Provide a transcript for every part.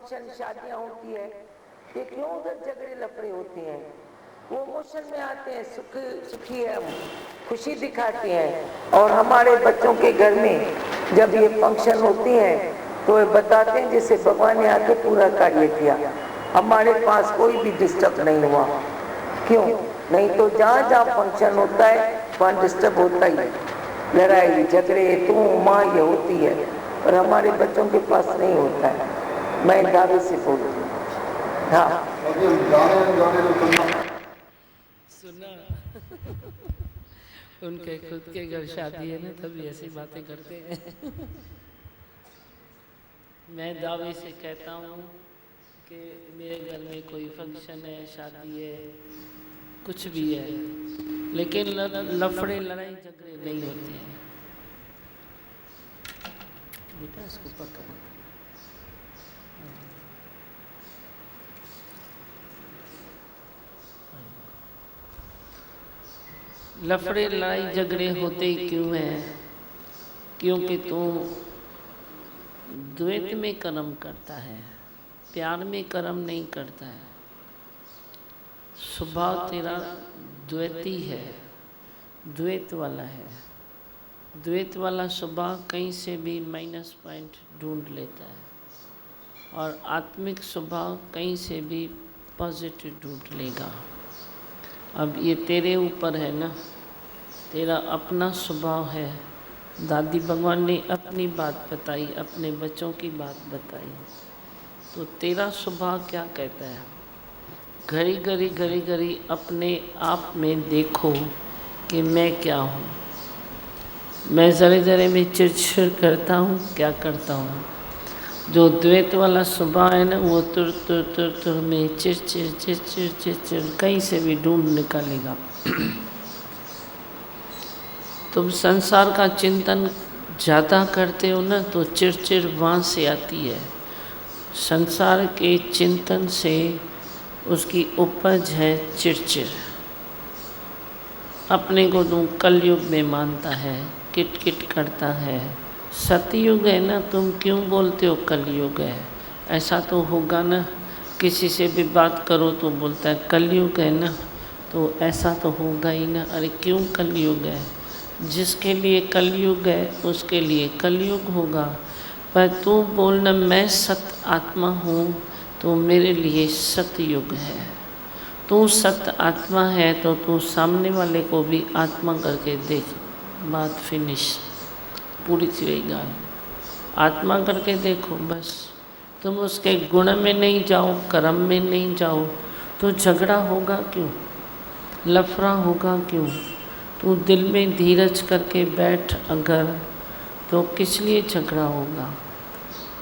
Function शादियां होती है, ये क्यों उधर झगड़े लफड़े होते हैं? वो इमोशन में आते हैं, सुखी है, खुशी दिखाते हैं। और हमारे बच्चों के घर में जब ये फंक्शन होती हैं तो ये बताते हैं जैसे भगवान ने आके पूरा कार्य किया, हमारे पास कोई भी डिस्टर्ब नहीं हुआ। क्यों? नहीं तो जहाँ जहाँ फंक्शन होता है वहाँ डिस्टर्ब होता ही है, लड़ाई झगड़े तू माँ ये होती है, पर हमारे बच्चों के पास नहीं होता है। मैं दावे से बोलती हूँ। हाँ सुना उनके खुद के घर शादी है ना, तभी ऐसी बातें करते हैं। मैं दावे से कहता हूँ कि मेरे घर में कोई फंक्शन है, शादी है, कुछ भी है, लेकिन लफड़े लड़ाई झगड़े नहीं होते हैं। बेटा इसको पकड़। लफड़े लड़ाई झगड़े होते क्यों हैं? क्योंकि तू द्वैत में कर्म करता है, प्यार में कर्म नहीं करता है। स्वभाव तेरा द्वैती है, द्वैत वाला है। द्वैत वाला स्वभाव कहीं से भी माइनस पॉइंट ढूंढ लेता है, और आत्मिक स्वभाव कहीं से भी पॉजिटिव ढूंढ लेगा। अब ये तेरे ऊपर है ना, तेरा अपना स्वभाव है। दादी भगवान ने अपनी बात बताई, अपने बच्चों की बात बताई, तो तेरा स्वभाव क्या कहता है? घड़ी घड़ी अपने आप में देखो कि मैं क्या हूँ। मैं ज़रे ज़रे में चिड़चिड़ करता हूँ, क्या करता हूँ? जो द्वैत वाला स्वभाव है ना, वो तुर तुर तुर तुर में चिड़चिड़ चिड़चिड़ चिड़चिड़ कहीं से भी ढूंढ निकालेगा। तुम संसार का चिंतन ज़्यादा करते हो ना, तो चिड़चिड़ वहाँ से आती है। संसार के चिंतन से उसकी उपज है चिड़चिड़। अपने को तुम कलयुग में मानता है, किट किट करता है। सतयुग है ना, तुम क्यों बोलते हो कलयुग है? ऐसा तो होगा ना, किसी से भी बात करो तो बोलता है कलयुग है ना, तो ऐसा तो होगा ही ना। अरे क्यों कलयुग है? जिसके लिए कलयुग है उसके लिए कलयुग होगा। पर तू बोलना मैं सत आत्मा हूँ, तो मेरे लिए सतयुग है। तू सत आत्मा है तो तू सामने वाले को भी आत्मा करके देख। बात फिनिश, पूरी सी रही गाल। आत्मा करके देखो बस। तुम उसके गुण में नहीं जाओ, कर्म में नहीं जाओ, तो झगड़ा होगा क्यों? लफड़ा होगा क्यों? तू दिल में धीरज करके बैठ अगर, तो किस लिए झगड़ा होगा?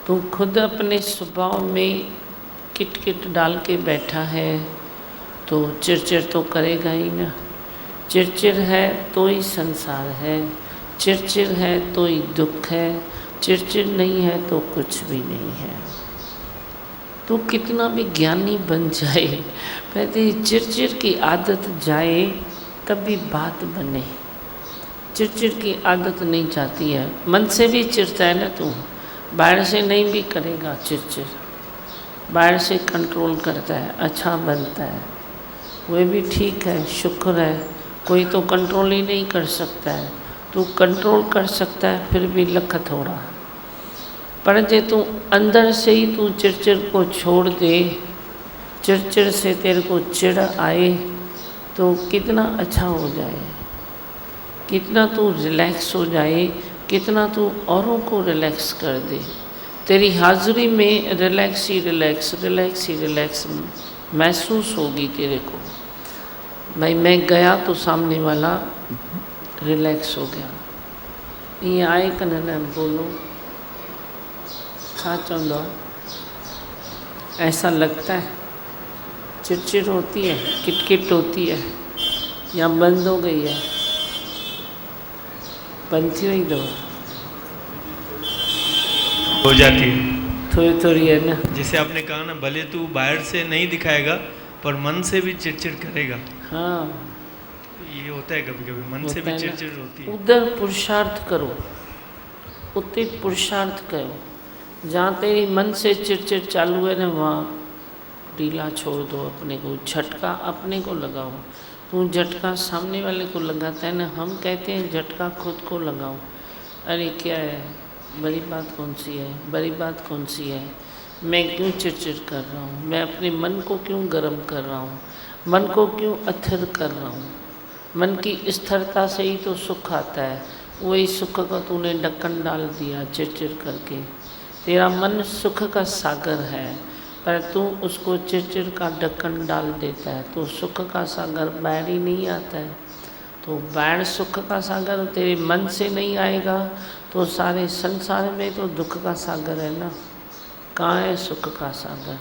तू खुद अपने स्वभाव में किट किट डाल के बैठा है, तो चिड़चिड़ तो करेगा ही ना। चिड़चिड़ है तो ही संसार है, चिड़चिड़ है तो ही दुख है, चिड़चिड़ नहीं है तो कुछ भी नहीं है। तो कितना भी ज्ञानी बन जाए, पहले चिड़चिड़ की आदत जाए तभी बात बने। चिड़चिड़ की आदत नहीं जाती है, मन से भी चिढ़ता है ना तू, बाहर से नहीं भी करेगा चिड़चिड़, बाहर से कंट्रोल करता है, अच्छा बनता है, वो भी ठीक है, शुक्र है। कोई तो कंट्रोल ही नहीं कर सकता है, तू कंट्रोल कर सकता है, फिर भी लख थोड़ा। पर जे तू अंदर से ही तू चिड़चिड़ को छोड़ दे, चिड़चिड़ से तेरे को चिढ़ आए, तो कितना अच्छा हो जाए, कितना तू रिलैक्स हो जाए, कितना तू औरों को रिलैक्स कर दे। तेरी हाजिरी में रिलैक्स ही रिलैक्स, रिलैक्स ही रिलैक्स महसूस होगी तेरे को। भाई मैं गया तो सामने वाला रिलैक्स हो गया। ये आए कन्हैया बोलो छा चवंदो, ऐसा लगता है चिड़चिड़ होती है, किटकिट होती है, या बंद हो गई है? बंद थी हुई दवा हो जाती है थोड़ी थोड़ी है ना। जैसे आपने कहा ना, भले तू बाहर से नहीं दिखाएगा पर मन से भी चिड़चिड़ करेगा। हाँ ये होता है, कभी कभी मन से भी चिड़चिड़ होती है। उधर पुरुषार्थ करो, उतने पुरुषार्थ करो, जहाँ तेरी मन से चिड़चिड़ चालू है ना, वहाँ ढीला छोड़ दो अपने को, झटका अपने को लगाओ। तू झटका सामने वाले को लगाता है ना, हम कहते हैं झटका खुद को लगाओ। अरे क्या है, बड़ी बात कौन सी है, बड़ी बात कौन सी है, मैं क्यों चिड़चिड़ कर रहा हूँ, मैं अपने मन को क्यों गर्म कर रहा हूँ, मन को क्यों अथिर कर रहा हूँ। मन की स्थिरता से ही तो सुख आता है, वही सुख को तूने ढक्कन डाल दिया चिड़चिड़ करके। तेरा मन सुख का सागर है, पर तू उसको चिड़चिड़ का ढक्कन डाल देता है, तो सुख का सागर बाहर ही नहीं आता है। तो बाहर सुख का सागर तेरे मन से नहीं आएगा तो सारे संसार में तो दुख का सागर है ना। कहाँ है सुख का सागर?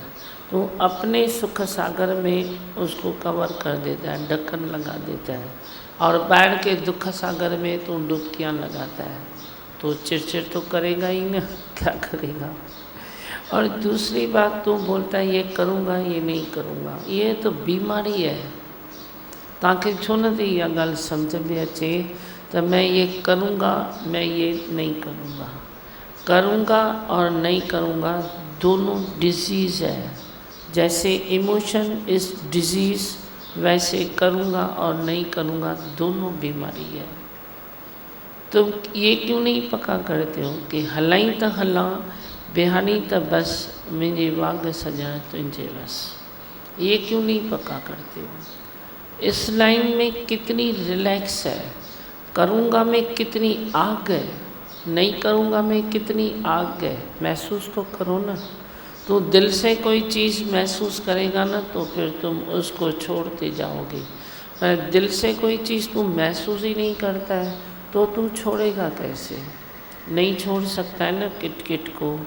तो अपने सुख सागर में उसको कवर कर देता है, ढक्कन लगा देता है, और बाहर के दुख सागर में तो डुबकियाँ लगाता है। तो चिड़चिड़ तो करेगा ही ना, क्या करेगा। और दूसरी बात तो बोलता है ये करूँगा ये नहीं करूँगा, ये तो बीमारी है। तव्हांखे छो नथी इहा ॻाल्हि सम्झ में अचे त मैं ये करूँगा मैं ये नहीं करूँगा। करूँगा और नहीं करूँगा दोनों डिजीज़ है। जैसे इमोशन इज़ डिजीज़, वैसे करूँगा और नहीं करूँगा दोनों बीमारी है। तुम ये क्यों नहीं पक्का करते हो कि हलाई त हलां बेहानी त बस मुझे वाग सजाए तुझे बस, ये क्यों नहीं पक्का करते हो। इस लाइन में कितनी रिलैक्स है, करूँगा में कितनी आग है, नहीं करूँगा में कितनी आग है। महसूस तो करो ना। तो दिल से कोई चीज़ महसूस करेगा ना तो फिर तुम उसको छोड़ते जाओगे। पर दिल से कोई चीज़ तुम महसूस ही नहीं करता है तो तू छोड़ेगा कैसे। नहीं छोड़ सकता है ना, किटकिट को,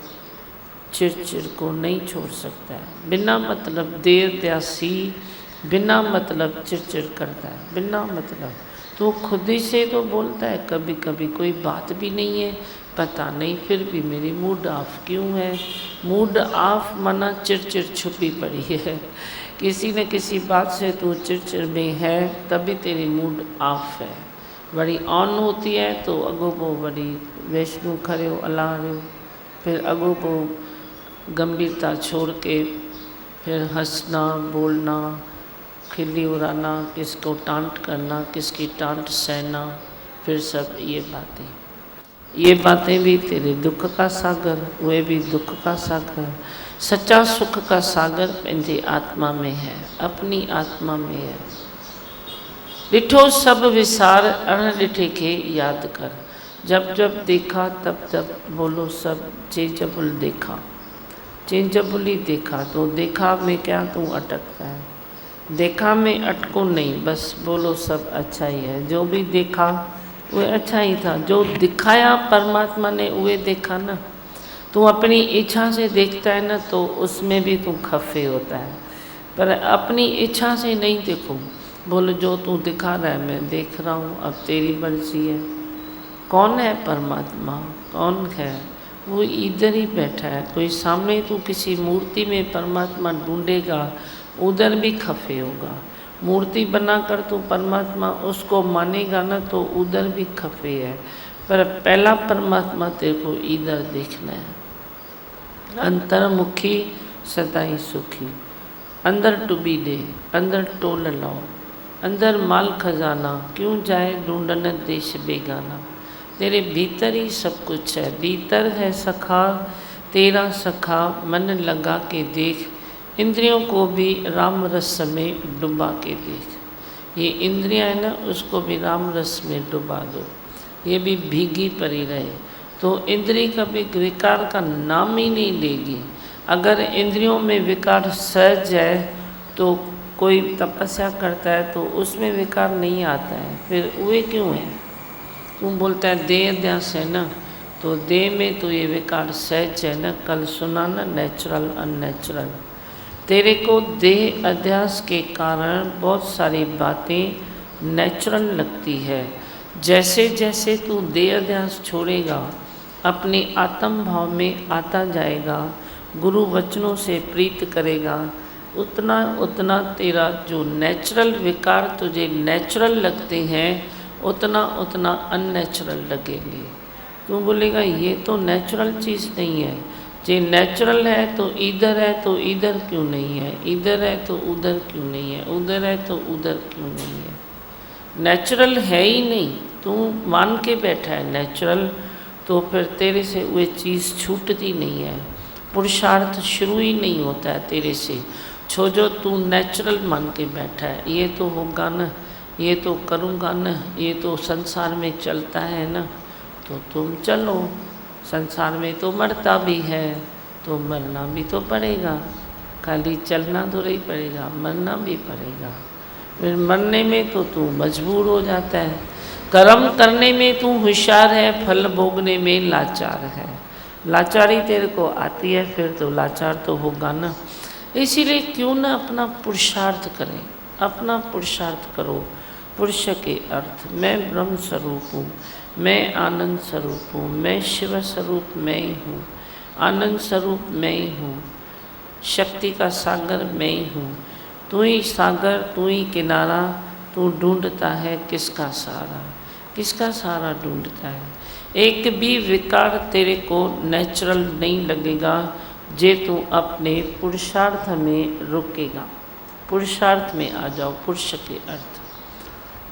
चिड़चिड़ को नहीं छोड़ सकता है। बिना मतलब देर त्यासी, बिना मतलब चिड़चिड़ करता है, बिना मतलब। तो खुद ही से तो बोलता है कभी कभी कोई बात भी नहीं है, पता नहीं फिर भी मेरी मूड ऑफ क्यों है। मूड ऑफ माना चिड़चिड़ छुपी पड़ी है। किसी न किसी बात से तू चिड़चिड़ में है तभी तेरी मूड ऑफ है। वरी ऑन होती है तो अॻोपो वरी वैष्णु खरियो अलारियो, फिर अॻोपो गंभीरता छोड़ के फिर हंसना बोलना, खिल्ली उड़ाना, किसको टांट करना, किसकी टांट सहना, फिर सब ये बातें भी तेरे दुख का सागर, वे भी दुख का सागर। सच्चा सुख का सागर पंहिंजी आत्मा में है, अपनी आत्मा में है। ॾिठो सब विसार अणॾिठे खे याद कर। जब जब देखा तब तब बोलो सब चेंजेबल देखा, चेंजेबल ही देखा। तो देखा में क्या तू अटकता है, देखा में अटको नहीं, बस बोलो सब अच्छा ही है। जो भी देखा वो अच्छा ही था, जो दिखाया परमात्मा ने वो देखा ना। तू अपनी इच्छा से देखता है ना तो उसमें भी तू खफे होता है, पर अपनी इच्छा से नहीं देखो। बोलो जो तू दिखा रहा है मैं देख रहा हूँ, अब तेरी मर्जी है। कौन है परमात्मा, कौन है? वो इधर ही बैठा है। कोई सामने तू किसी मूर्ति में परमात्मा ढूंढेगा उधर भी खफे होगा। मूर्ति बनाकर तू परमात्मा उसको मानेगा ना तो उधर भी खफे है। पर पहला परमात्मा तेरे को इधर देखना है। अंतर्मुखी सदाई सुखी, अंदर डुबी दे, अंदर टोल लाओ, अंदर माल खजाना, क्यों जाए ढूंढन देश बेगाना। तेरे भीतर ही सब कुछ है, भीतर है सखा तेरा सखा, मन लगा के देख। इंद्रियों को भी राम रस में डुबा के देख। ये इंद्रियां है ना, उसको भी राम रस में डुबा दो, ये भी भीगी पड़ी रहे तो इंद्रिय कभी विकार का नाम ही नहीं लेगी। अगर इंद्रियों में विकार सहज है तो कोई तपस्या करता है तो उसमें विकार नहीं आता है, फिर वे क्यों है? तुम बोलता है देह अध्यास है ना, तो देह में तो ये विकार सहज है ना। कल सुना ना, नेचुरल अननेचुरल। तेरे को देह अध्यास के कारण बहुत सारी बातें नेचुरल लगती है। जैसे जैसे तू देह अध्यास छोड़ेगा, अपने आत्म भाव में आता जाएगा, गुरु वचनों से प्रीत करेगा, उतना उतना तेरा जो नेचुरल विकार तुझे नेचुरल लगते हैं उतना उतना अननेचुरल लगेंगे। तू बोलेगा ये तो नेचुरल चीज़ नहीं है, जे नेचुरल है तो इधर है तो इधर क्यों नहीं है, इधर है तो उधर क्यों नहीं है, उधर है तो उधर क्यों नहीं है। नेचुरल है ही नहीं, तू मान के बैठा है नेचुरल, तो फिर तेरे से वो चीज़ छूटती नहीं है, पुरुषार्थ शुरू ही नहीं होता है तेरे से, छो जो तू नेचुरल मान के बैठा है। ये तो होगा ना, ये तो करूँगा ना, ये तो संसार में चलता है ना, तो तुम चलो, संसार में तो मरता भी है, तो मरना भी तो पड़ेगा, खाली चलना तो नहीं पड़ेगा, मरना भी पड़ेगा। फिर मरने में तो तू मजबूर हो जाता है, कर्म करने में तू होशियार है, फल भोगने में लाचार है। लाचारी तेरे को आती है, फिर तो लाचार तो होगा ना। इसीलिए क्यों ना अपना पुरुषार्थ करें, अपना पुरुषार्थ करो। पुरुष के अर्थ, मैं ब्रह्म स्वरूप हूँ, मैं आनंद स्वरूप हूँ, मैं शिव स्वरूप मैं ही हूँ, आनंद स्वरूप मैं ही हूँ, शक्ति का सागर मैं ही हूँ। तू ही सागर, तू ही किनारा, तू ढूंढता है किसका सहारा, किसका सहारा ढूंढता है। एक भी विकार तेरे को नेचुरल नहीं लगेगा जे तू अपने पुरुषार्थ में रुकेगा। पुरुषार्थ में आ जाओ, पुरुष के अर्थ।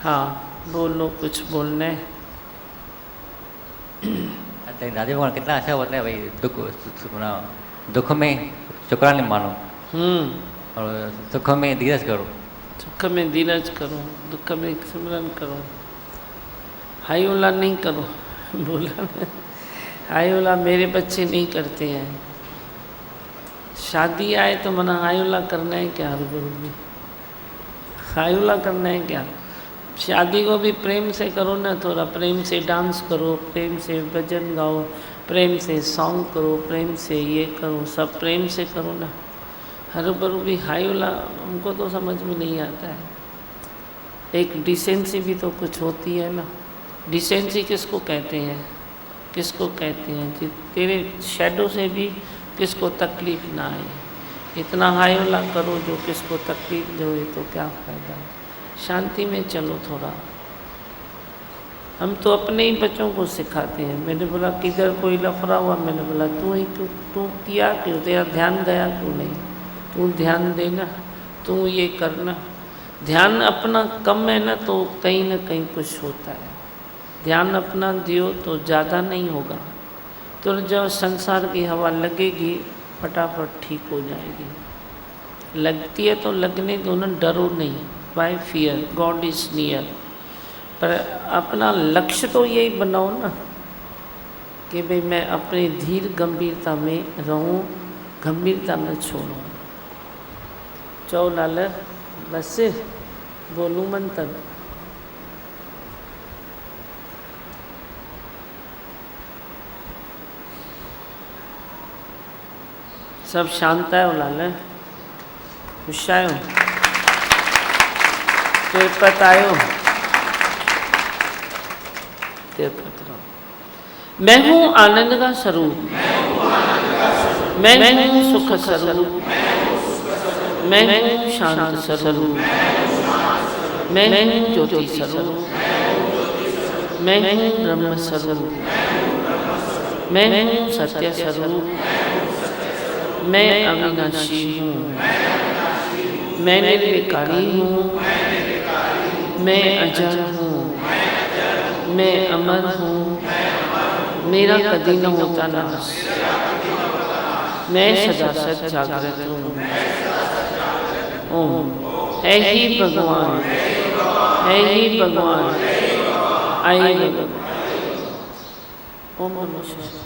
हाँ बोलो, कुछ बोलना है। दादी भगवान कितना अच्छा होता है भाई, दुख में शुक्राने मानो और सुख में धीरज करो। सुख में धीरज करो, दुख में सिमरन करो, हाई ओला नहीं करो। बोला हाई ओला मेरे बच्चे नहीं करते हैं। शादी आए तो मना हाई ओला करना है क्या, हाई ओला करना है क्या। शादी को भी प्रेम से करो ना, थोड़ा प्रेम से डांस करो, प्रेम से भजन गाओ, प्रेम से सॉन्ग करो, प्रेम से ये करो, सब प्रेम से करो ना। हरू भरू भी हाई वाला हमको तो समझ में नहीं आता है। एक डिसेंसी भी तो कुछ होती है ना। डिसेंसी किसको कहते हैं, किसको कहते हैं कि तेरे शैडो से भी किसको तकलीफ़ ना आए। इतना हाई वाला करो जो किसको तकलीफ़ दो, ये तो क्या फ़ायदा। शांति में चलो थोड़ा। हम तो अपने ही बच्चों को सिखाते हैं। मैंने बोला किधर कोई लफड़ा हुआ, मैंने बोला तू ही तू किया क्यों, तेरा ध्यान गया क्यों नहीं, तू ध्यान देना, तू ये करना। ध्यान अपना कम है ना तो कहीं ना कहीं कुछ होता है। ध्यान अपना दियो तो ज़्यादा नहीं होगा, तो जब संसार की हवा लगेगी फटाफट ठीक हो जाएगी। लगती है तो लगने दो ना, डरो नहीं। Bye fear God is near. पर अपना लक्ष्य तो यही बनाओ ना कि भाई मैं अपनी धीर गंभीरता में रहूं, गंभीरता में छोड़ूं। चौ लाल बस बोलूं मंत्र। सब शांत है लाल, खुश आयो, तिरपत आयो, तिरपत रहो। मैं हूँ आनंद का स्वरूप, मैं हूँ सुख स्वरूप, मैं हूँ शांत स्वरूप, मैं हूँ ज्योति स्वरूप, मैं हूँ ब्रह्म स्वरूप, मैं हूँ सत्य स्वरूप, मैं अविनाशी हूँ, मैं निर्विकारी हूँ, मैं अजर हूँ, मैं अमर हूँ, मेरा कभी न होता नाश, मैं सदा सच जागृत हूँ। ओम है ही भगवान, है ही भगवान, आइए भगवान। ओम नमः शिवाय।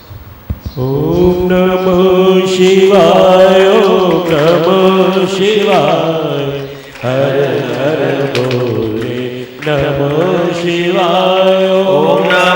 ओम नमः शिवाय, ओम नमः शिवाय, हर हर बोले नमः शिवाय, ओम नमः